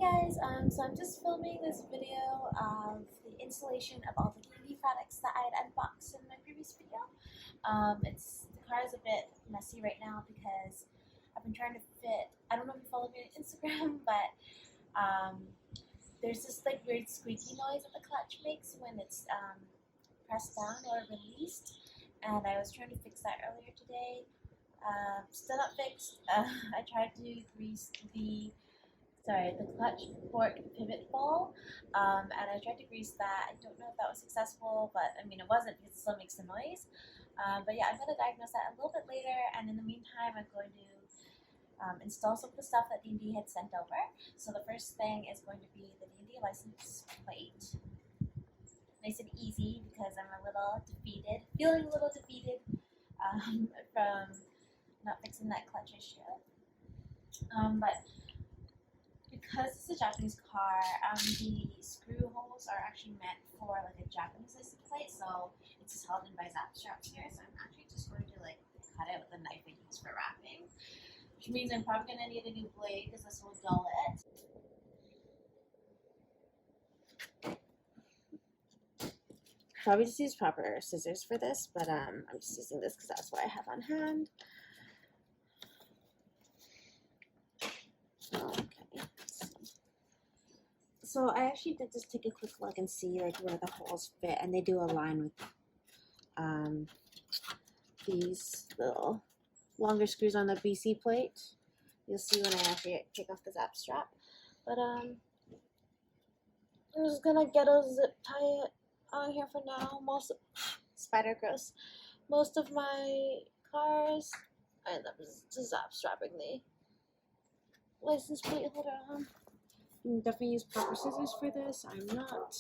guys, so I'm just filming this video of the installation of all the DND products that I had unboxed in my previous video. The car is a bit messy right now because I've been trying to fit, I don't know if you follow me on Instagram, but there's this like weird squeaky noise that the clutch makes when it's pressed down or released, and I was trying to fix that earlier today. Still not fixed. I tried to grease the clutch fork pivot ball, and I tried to grease that. I don't know if that was successful, but I mean it wasn't because it still makes a noise. But yeah, I'm going to diagnose that a little bit later, and in the meantime I'm going to install some of the stuff that D&D had sent over. So the first thing is going to be the D&D license plate. Nice and easy because I'm a little defeated, feeling a little defeated from not fixing that clutch issue. But because it's a Japanese car, the screw holes are actually meant for like a Japanese license plate, so it's just held in by zap straps here. So I'm actually just going to like cut it with a knife I use for wrapping, which means I'm probably gonna need a new blade because this will dull it. Probably just use proper scissors for this, but I'm just using this because that's what I have on hand. Okay. So I actually did just take a quick look and see like where the holes fit, and they do align with these little longer screws on the BC plate. You'll see when I actually take off the zap strap. But I'm just gonna get a zip tie it on here for now. Spyder gross. Most of my cars I end up just zap strapping the license plate holder on. You can definitely use proper scissors for this. I'm not.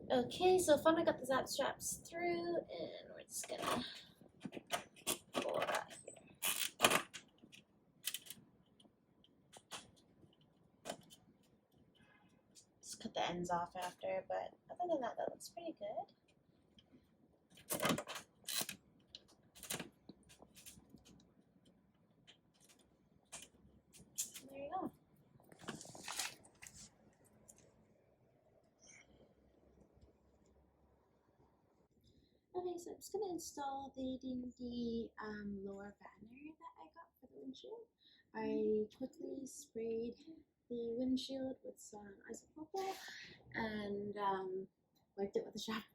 Okay, so finally got the zap straps through, and we're just gonna pull it out here. Just cut the ends off after, but other than that, that looks pretty good. There you go. Okay, so I'm just going to install the D&D lower banner that I got for the windshield. I quickly sprayed the windshield with some isopropyl and wiped it with a shop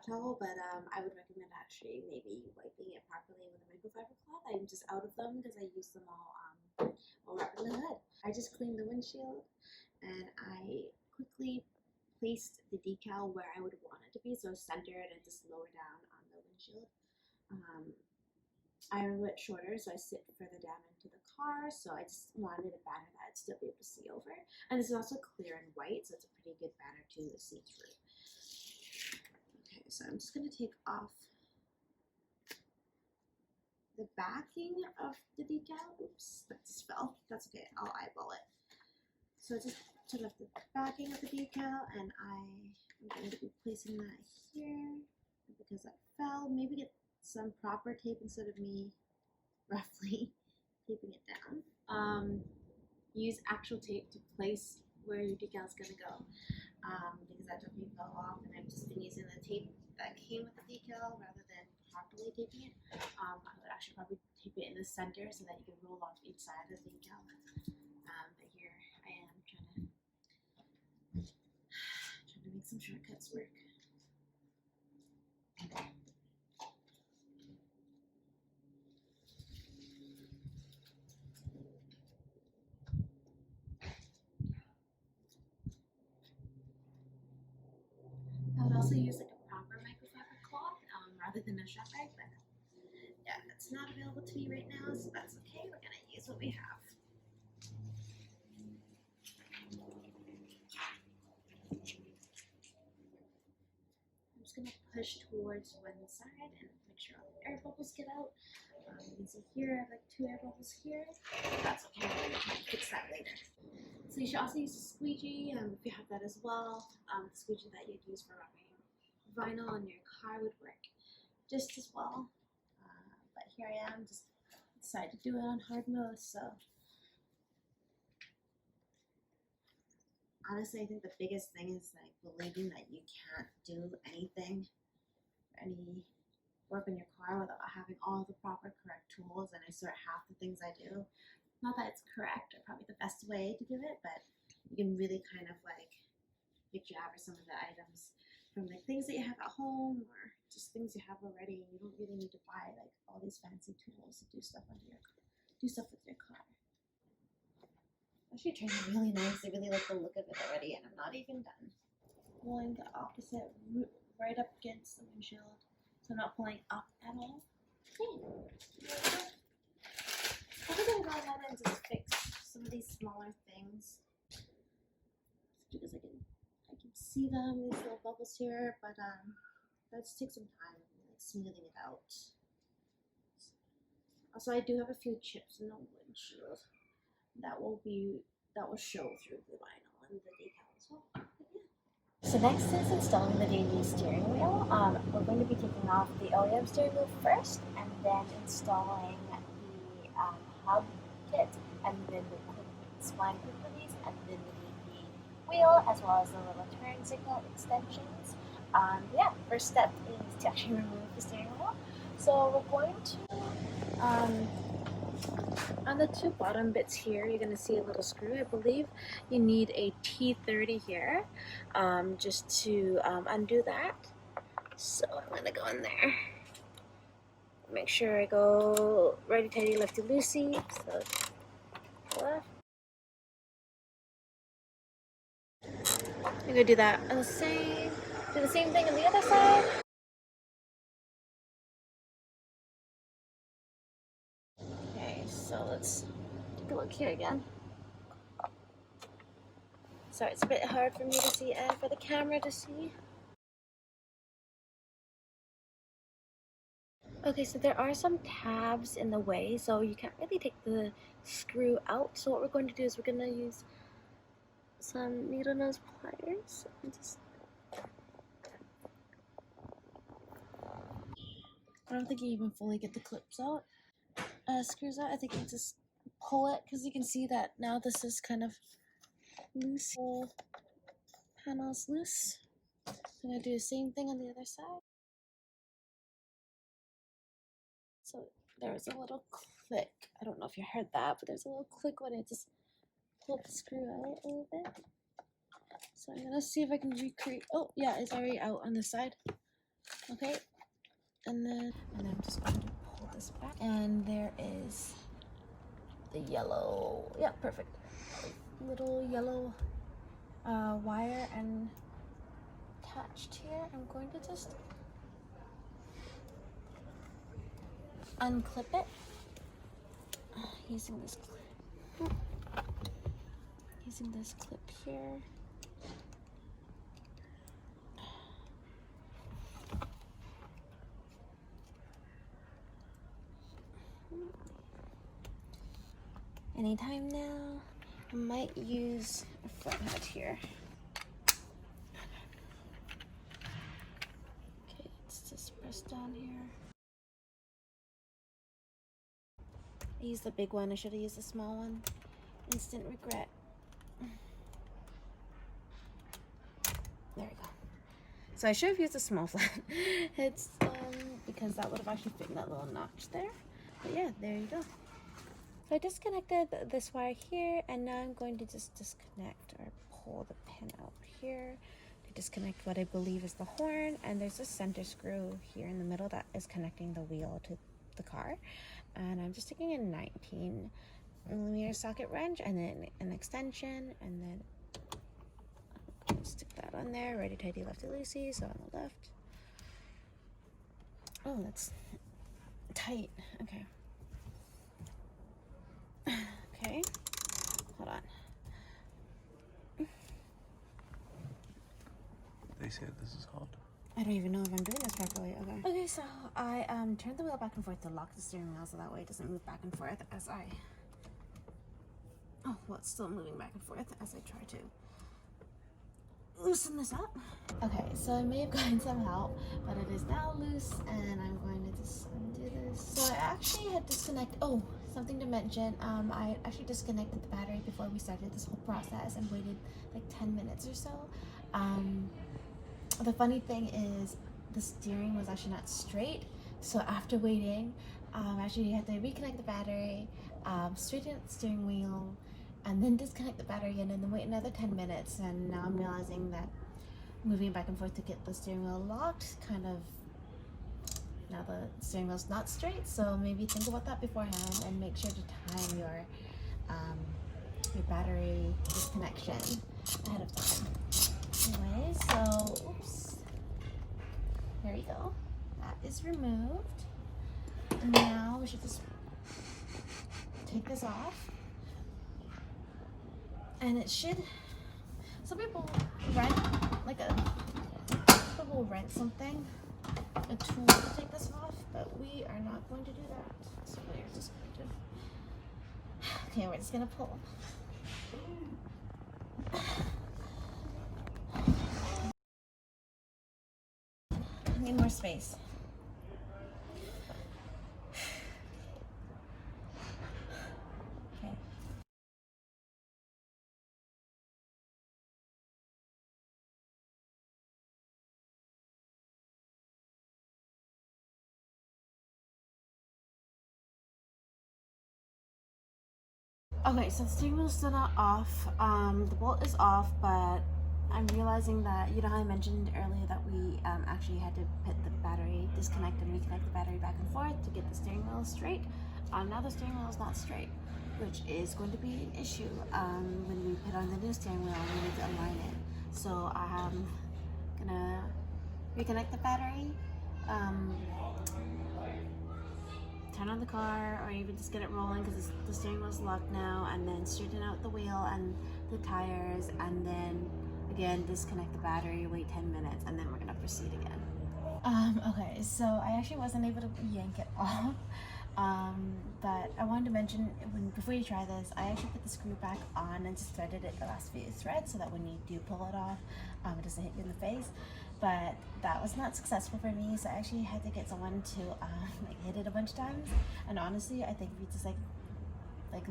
towel, but I would recommend actually maybe wiping it properly with a microfiber cloth. I'm just out of them because I used them all wrapped in the hood. I just cleaned the windshield, and I quickly placed the decal where I would want it to be, so centered and just lower down on the windshield. I'm a bit shorter, so I sit further down into the car, so I just wanted a banner that I'd still be able to see over. And this is also clear and white, so it's a pretty good banner to see through. Okay, so I'm just going to take off the backing of the decal. Oops, that just fell. That's okay, I'll eyeball it. So I just took off the backing of the decal, and I'm going to be placing that here because that fell. Maybe get some proper tape instead of me roughly taping it down. Use actual tape to place where your decal is going to go because that definitely fell off, and I've just been using the tape that came with the decal rather than properly taping it. I would actually probably tape it in the center so that you can roll off each side of the decal. But here I am trying to make some shortcuts work. I would also use like a proper microfiber cloth rather than a shop bag, but yeah, that's not available to me right now, so that's okay. We're gonna use what we have. I'm just gonna push towards one side and make sure all the air bubbles get out. You can see here I have like 2 air bubbles here. That's okay, we can fix that later. So you should also use a squeegee if you have that as well. The squeegee that you'd use for wrapping vinyl on your car would work just as well. But here I am, just decided to do it on hard mode, so Honestly, I think the biggest thing is like believing that you can't do anything, any work on your car without having all the proper correct tools. And I sort half the things I do. Not that it's correct or probably the best way to do it, but you can really kind of like picture out some of the items from like things that you have at home or just things you have already, and you don't really need to buy like all these fancy tools to do stuff with your car. Actually turned really nice. I really like the look of it already, and I'm not even done. Pulling the opposite right up against the windshield, so I'm not pulling up at all. Okay. I think I'm going ahead and just fix some of these smaller things because I can see them, these little bubbles here, but let's take some time like smoothing it out. Also, I do have a few chips in the windshield that will show through the vinyl and the decal as well. So next is installing the DND steering wheel. We're going to be taking off the OEM steering wheel first, and then installing the hub kit, and then the spline clip release, and then the DND wheel, as well as the little turn signal extensions. Yeah, first step is to actually remove the steering wheel. So we're going to on the two bottom bits here, you're going to see a little screw. I believe you need a T30 here just to undo that. So I'm going to go in there. Make sure I go righty tighty, lefty loosey. So left. I'm going to do that on the same. Do the same thing on the other side. Okay, so let's take a look here again. Sorry, it's a bit hard for me to see and for the camera to see. Okay, so there are some tabs in the way, so you can't really take the screw out. So what we're going to do is we're going to use some needle nose pliers and just... I don't think you even fully get the clips out. Screws out. I think you just pull it because you can see that now this is kind of loose. Whole panel's loose. I'm going to do the same thing on the other side. So there was a little click. I don't know if you heard that, but there's a little click when it just pulled the screw out a little bit. So I'm gonna see if I can recreate. Oh yeah, it's already out on this side. Okay, and then I'm just going to pull this back, and there is the yellow. Yeah, perfect. Little yellow wire and attached here. I'm going to just unclip it using this clip. Using this clip here. Anytime now. I might use a front head here. Okay, let's just press down here. I used the big one. I should have used the small one. Instant regret. There we go. So I should have used a small flat. It's because that would have actually fit in that little notch there. But yeah, there you go. So I disconnected this wire here, and now I'm going to just disconnect or pull the pin out here to disconnect what I believe is the horn. And there's a center screw here in the middle that is connecting the wheel to the car. And I'm just taking a 19mm socket wrench and then an extension, and then stick that on there, righty tighty, lefty loosey. So on the left. Oh, that's tight. Okay. Okay. Hold on. They say this is called. I don't even know if I'm doing this properly. Okay. Okay, so I turned the wheel back and forth to lock the steering wheel so that way it doesn't move back and forth as I... Oh, well, it's still moving back and forth as I try to loosen this up. Okay, so I may have gotten some help, but it is now loose, and I'm going to just undo this. So I actually had disconnected... Oh, something to mention, I actually disconnected the battery before we started this whole process and waited like 10 minutes or so. The funny thing is the steering was actually not straight, so after waiting, actually you had to reconnect the battery, straighten out the steering wheel, and then disconnect the battery again, and then wait another 10 minutes. And now I'm realizing that moving back and forth to get the steering wheel locked kind of, now the steering wheel's not straight, so maybe think about that beforehand and make sure to time your battery disconnection ahead of time. Anyway, so oops, there you go. That is removed. And now we should just take this off. And it should. Some people rent rent something, a tool to take this off, but we are not going to do that. So we're just going to. Okay, we're just gonna pull. I need more space. Okay. Okay, so the steering wheel is still not off. The bolt is off, but I'm realizing that, you know how I mentioned earlier that we actually had to put the battery, disconnect and reconnect the battery back and forth to get the steering wheel straight. Now the steering wheel is not straight, which is going to be an issue when we put on the new steering wheel and we need to align it. So I'm gonna reconnect the battery, turn on the car, or even just get it rolling because the steering wheel's locked now, and then straighten out the wheel and the tires, and then again disconnect the battery, wait 10 minutes, and then we're gonna proceed again. Okay, so I actually wasn't able to yank it off, but I wanted to mention, before you try this, I actually put the screw back on and just threaded it the last few threads so that when you do pull it off, it doesn't hit you in the face. But that was not successful for me, so I actually had to get someone to hit it a bunch of times. And honestly, I think if you just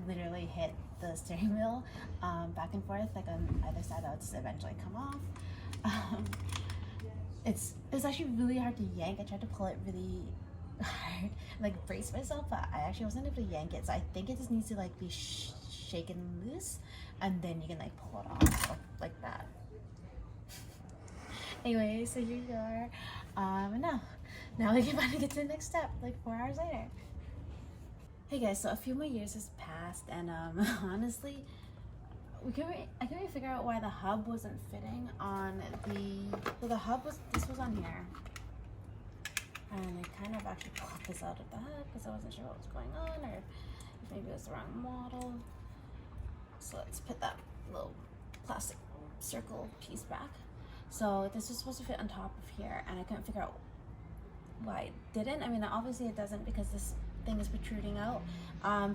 literally hit the steering wheel back and forth on either side, that would just eventually come off. It's actually really hard to yank. I tried to pull it really hard, brace myself, but I actually wasn't able to yank it. So I think it just needs to be shaken loose, and then you can pull it off like that. Anyway, so here you are. Now we can finally get to the next step, 4 hours later. Hey guys, so a few more years has passed, and honestly, I couldn't really figure out why the hub wasn't fitting on this was on here. And I kind of actually pulled this out of the hub because I wasn't sure what was going on, or if maybe it was the wrong model. So let's put that little plastic circle piece back. So this was supposed to fit on top of here, and I couldn't figure out why it didn't. I mean, obviously it doesn't because this thing is protruding out.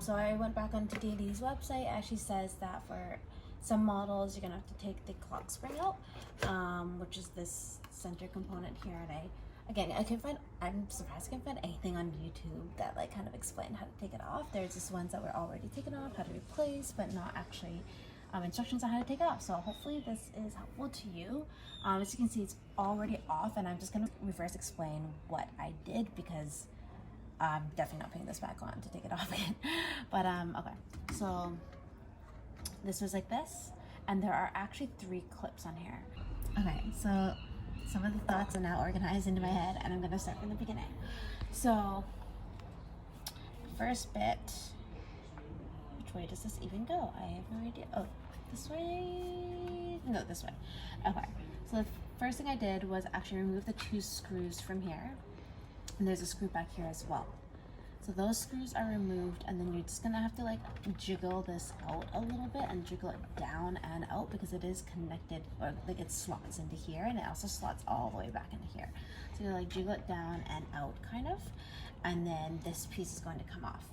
So I went back onto DND's website. It actually says that for some models you're gonna have to take the clock spring out, which is this center component here. And I'm surprised I can't find anything on YouTube that kind of explained how to take it off. There's just ones that were already taken off, how to replace, but not actually instructions on how to take it off. So hopefully this is helpful to you. As you can see, it's already off, and I'm just gonna reverse explain what I did because I'm definitely not putting this back on to take it off again. But okay, so this was like this, and there are actually 3 clips on here. Okay, so some of the thoughts are now organized into my head, and I'm gonna start from the beginning. So first bit, which way does this even go? I have no idea. Oh, this way? No, this way. Okay, so the first thing I did was actually remove the 2 screws from here, and there's a screw back here as well. So those screws are removed, and then you're just gonna have to jiggle this out a little bit and jiggle it down and out because it is connected, or it slots into here, and it also slots all the way back into here. So you jiggle it down and out kind of, and then this piece is going to come off.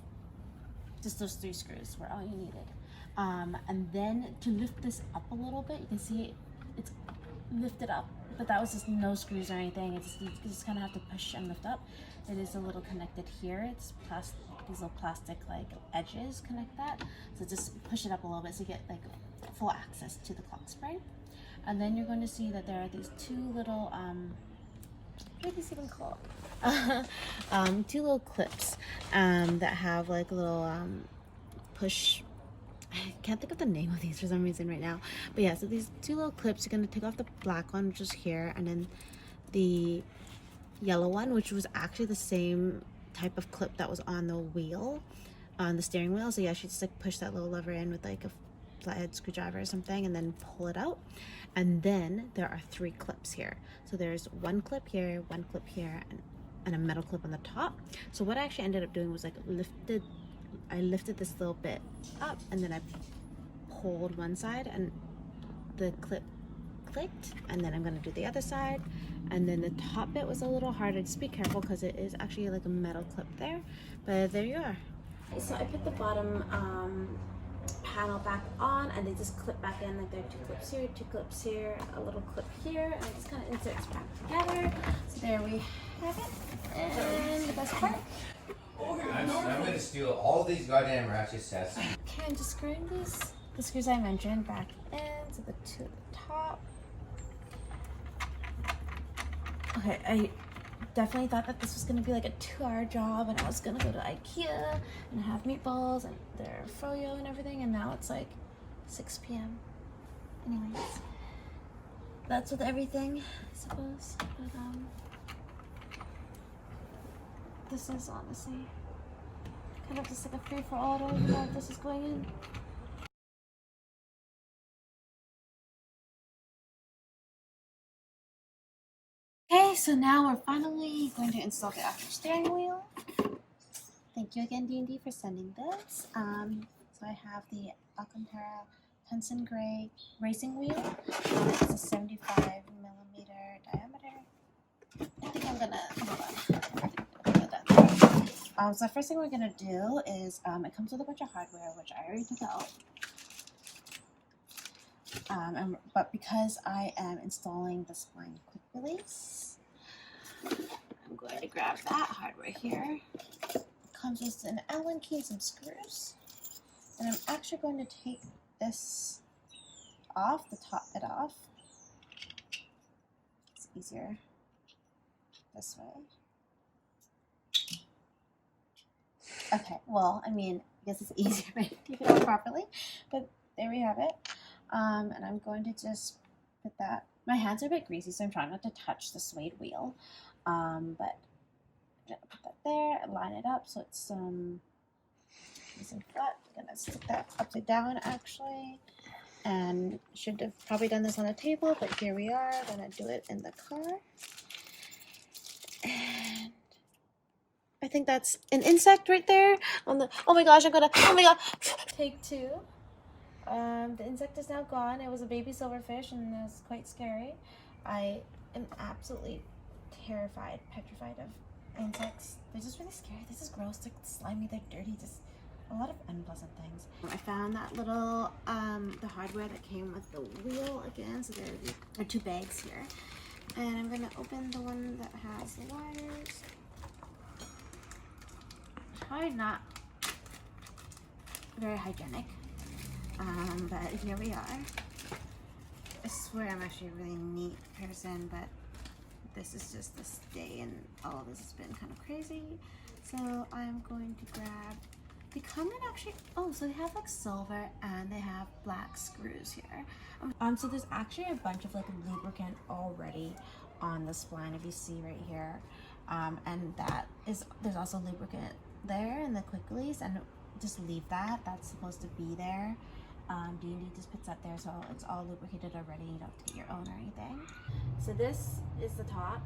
Just those 3 screws were all you needed. And then to lift this up a little bit, you can see it's lifted up, but that was just no screws or anything. You just kind of have to push and lift up. It is a little connected here. It's these little plastic like edges connect that. So just push it up a little bit so you get like full access to the clock spring. And then you're going to see that there are these two little what are these even called? Two little clips that have like a little push. I can't think of the name of these for some reason right now, but yeah, so these two little clips, you're going to take off the black one, which is here, and then the yellow one, which was actually the same type of clip that was on the wheel, on the steering wheel. So yeah, you just like push that little lever in with like a flathead screwdriver or something and then pull it out. And then there are 3 clips here. So there's one clip here, and a metal clip on the top. So what I actually ended up doing was like I lifted this little bit up, and then I pulled one side and the clip clicked, and then I'm going to do the other side. And then the top bit was a little harder. Just be careful because it is actually like a metal clip there, but there you are. So I put the bottom panel back on, and they just clip back in. Like there are 2 clips here, 2 clips here, a little clip here, and it just kind of inserts back together. So there we have it. And the best part, I'm going to steal all these goddamn ratchet sets. okay, I'm just screwing the screws I mentioned back in, so the 2 at the top. Okay, I definitely thought that this was going to be like a 2-hour job, and I was going to go to IKEA and have meatballs and their froyo and everything, and now it's like 6 p.m. Anyways, that's with everything, I suppose. But this is honestly kind of just like a free-for-all. I don't even know if this is going in. Okay, so now we're finally going to install the after steering wheel. Thank you again, DND, for sending this. So I have the Alcantara Penson Gray racing wheel. It's a 75 millimeter diameter. I think I'm gonna, hold on. So the first thing we're gonna do is, it comes with a bunch of hardware, which I already took out. But because I am installing the spline quick release, I'm going to grab that hardware here. It comes with an Allen key and some screws. And I'm actually going to take this off, the top bit off. It's easier this way. Okay, well, I mean, I guess it's easier if I take it off properly, but there we have it. And I'm going to just put that, my hands are a bit greasy, so I'm trying not to touch the suede wheel. But I'm gonna put that there, line it up so it's nice and flat. I'm gonna stick that upside down actually, and should have probably done this on a table, but here we are. I'm gonna do it in the car. And I think that's an insect right there on the, oh my gosh, oh my god, take 2. The insect is now gone. It was a baby silverfish and it was quite scary. I am absolutely terrified, petrified of insects. They're just really scary. This is gross. They're slimy, they're dirty, just a lot of unpleasant things. I found that little, the hardware that came with the wheel again. So there are 2 bags here. And I'm going to open the one that has the wires. Probably not very hygienic. But here we are. I swear I'm actually a really neat person, but this is just this day and all of this has been kind of crazy. So I'm going to grab, they come in actually, oh, so they have like silver and they have black screws here. So there's actually a bunch of like lubricant already on the spline, if you see right here. And that is, there's also lubricant there in the quick release, and just leave that, that's supposed to be there. DND just puts that there, so it's all lubricated already. You don't have to get your own or anything. So this is the top,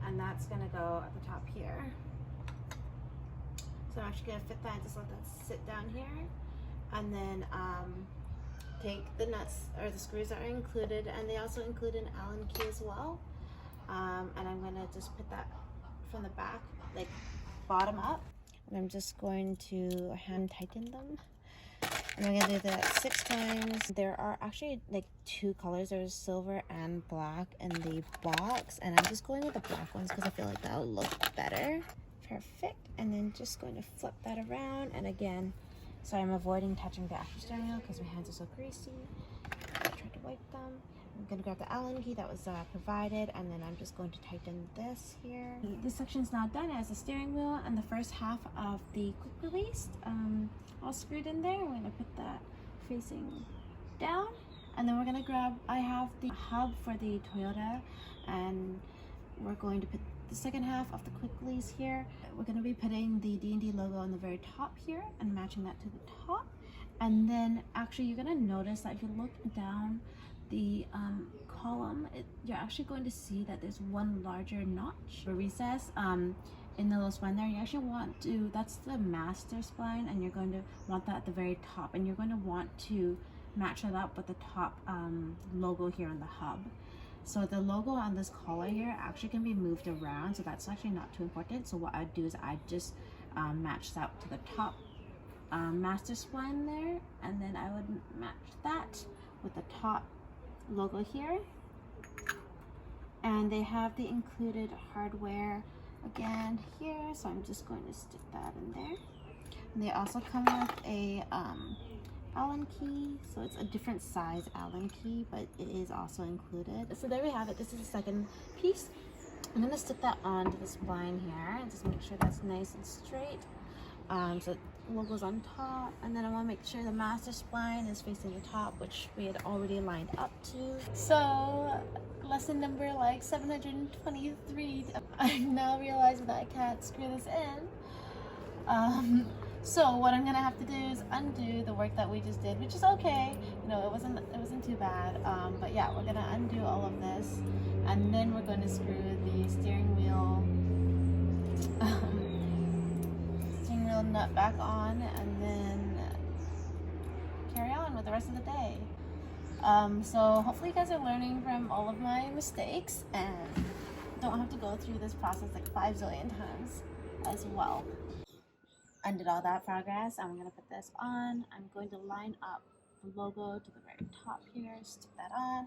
and that's gonna go at the top here. So I'm actually gonna fit that and just let that sit down here, and then take the nuts or the screws that are included, and they also include an Allen key as well. And I'm gonna just put that from the back, like bottom up, and I'm just going to hand tighten them. And I'm gonna do that 6 times. There are actually like 2 colors. There's silver and black in the box, and I'm just going with the black ones because I feel like that'll look better. Perfect. And then just going to flip that around. And again, so I'm avoiding touching the after steering wheel because my hands are so greasy. I tried to wipe them. I'm going to grab the Allen key that was provided, and then I'm just going to tighten this here. This section is now done. It has the steering wheel and the first half of the quick release all screwed in there. We're going to put that facing down, and then we're going to grab, I have the hub for the Toyota, and we're going to put the second half of the quick release here. We're going to be putting the DND logo on the very top here and matching that to the top. And then actually you're going to notice that if you look down the column, you're actually going to see that there's one larger notch or recess in the little spline there. You actually want to, that's the master spline, and you're going to want that at the very top, and you're going to want to match that up with the top logo here on the hub. So the logo on this collar here actually can be moved around, so that's actually not too important. So what I'd do is I just match that to the top master spline there, and then I would match that with the top logo here. And they have the included hardware again here, so I'm just going to stick that in there. And they also come with a Allen key, so it's a different size Allen key, but it is also included. So there we have it. This is the second piece. I'm going to stick that onto the spline here and just make sure that's nice and straight. So the logo's on top, and then I want to make sure the master spline is facing the top, which we had already lined up to. So lesson number like 723, I'm now realizing that I can't screw this in. So what I'm gonna have to do is undo the work that we just did, which is okay. You know, it wasn't too bad. But yeah, we're gonna undo all of this, and then we're going to screw the steering wheel nut back on, and then carry on with the rest of the day. So hopefully you guys are learning from all of my mistakes and don't have to go through this process like 5 zillion times as well. Undid all that progress. I'm going to put this on. I'm going to line up the logo to the very top here, stick that on,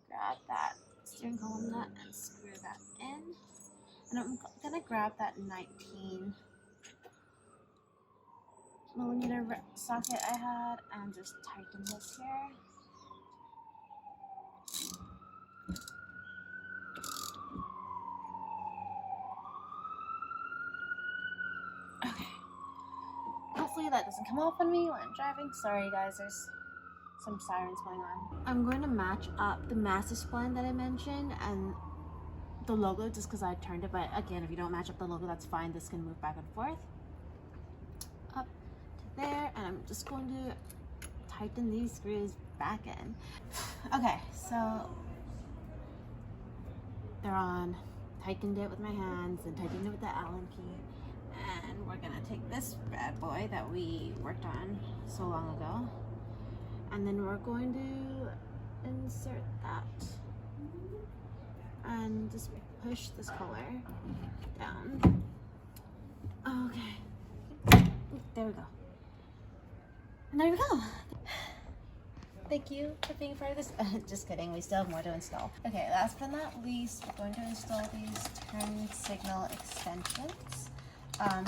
grab that steering column nut and screw that in. And I'm going to grab that 19mm socket I had and just tighten this here. Okay. Hopefully that doesn't come off on me when I'm driving. Sorry guys, there's some sirens going on. I'm going to match up the master spline that I mentioned and the logo just because I turned it, but again, if you don't match up the logo, that's fine. This can move back and forth. Up to there, and I'm just going to tighten these screws back in. Okay, so they're on. Tightened it with my hands and tightened it with the Allen key. And we're gonna take this bad boy that we worked on so long ago, and then we're going to insert that and just push this collar down. Okay, there we go. And there we go. Thank you for being part of this. Just kidding, we still have more to install. Okay, last but not least, we're going to install these turn signal extensions.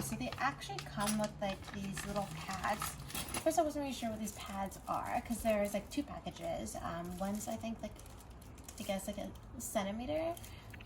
So they actually come with like these little pads. First, I wasn't really sure what these pads are because there's like 2 packages. One's I think like, I guess like a centimeter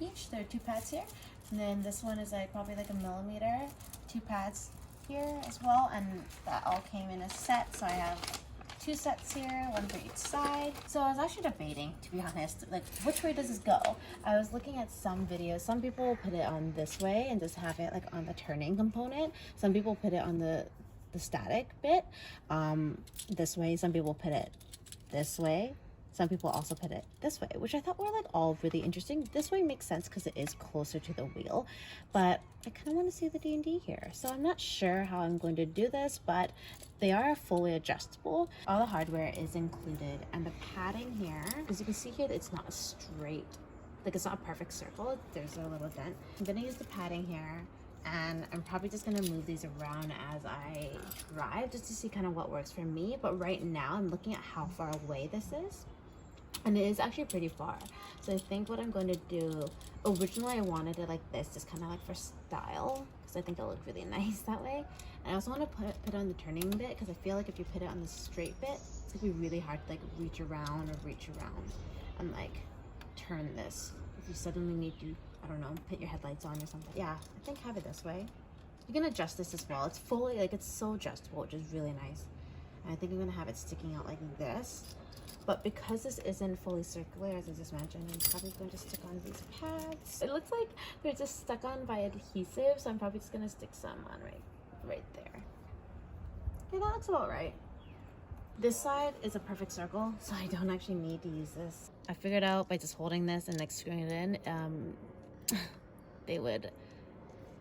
each. There are 2 pads here, and then this one is like probably like a millimeter. 2 pads here as well, and that all came in a set. So I have 2 sets here, 1 for each side. So I was actually debating, to be honest, like which way does this go? I was looking at some videos. Some people put it on this way and just have it like on the turning component. Some people put it on the static bit this way. Some people put it this way. Some people also put it this way, which I thought were like all really interesting. This way makes sense because it is closer to the wheel, but I kind of want to see the D&D here. So I'm not sure how I'm going to do this, but they are fully adjustable. All the hardware is included, and the padding here, as you can see here, it's not a straight, like it's not a perfect circle. There's a little dent. I'm gonna use the padding here, and I'm probably just gonna move these around as I drive just to see kind of what works for me. But right now I'm looking at how far away this is. and it is actually pretty far. So I think what I'm going to do, originally I wanted it like this, just kind of like for style, because I think it'll look really nice that way. And I also want to put it on the turning bit, because I feel like if you put it on the straight bit, it's gonna be really hard to like reach around and like turn this if you suddenly need to, I don't know, put your headlights on or something. Yeah, I think have it this way. You can adjust this as well. It's fully, like, it's so adjustable, which is really nice. And I think I'm gonna have it sticking out like this. But because this isn't fully circular, as I just mentioned, I'm probably going to stick on these pads. It looks like they're just stuck on by adhesive, so I'm probably just gonna stick some on right there. Okay, that looks about right. This side is a perfect circle, so I don't actually need to use this. I figured out by just holding this and like screwing it in, they would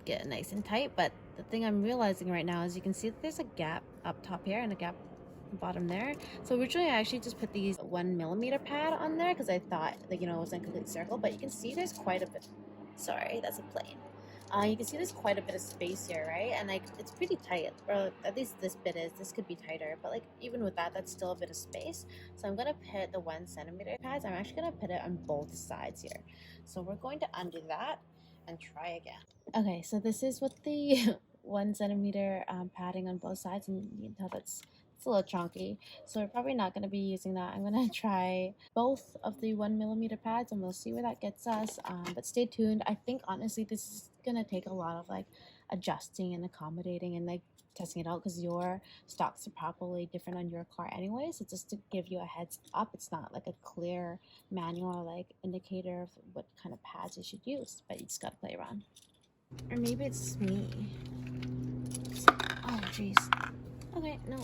get nice and tight. But the thing I'm realizing right now is you can see that there's a gap up top here and a gap bottom there. So originally I actually just put these 1mm pad on there because I thought that, you know, it was a complete circle, but you can see there's quite a bit. Sorry, that's a plane. You can see there's quite a bit of space here, right? And like it's pretty tight, or at least this bit is. This could be tighter, but like even with that, that's still a bit of space. So I'm gonna put the 1cm pads. I'm actually gonna put it on both sides here. So we're going to undo that and try again. Okay, so this is what the 1cm padding on both sides, and you can tell that's it's a little chunky, so we're probably not going to be using that. I'm going to try both of the 1mm pads and we'll see where that gets us, but stay tuned. I think honestly this is going to take a lot of like adjusting and accommodating and like testing it out, because your stocks are probably different on your car anyway. So just to give you a heads up, it's not like a clear manual like indicator of what kind of pads you should use, but you just got to play around. Or maybe it's me. Oh jeez. Okay, no,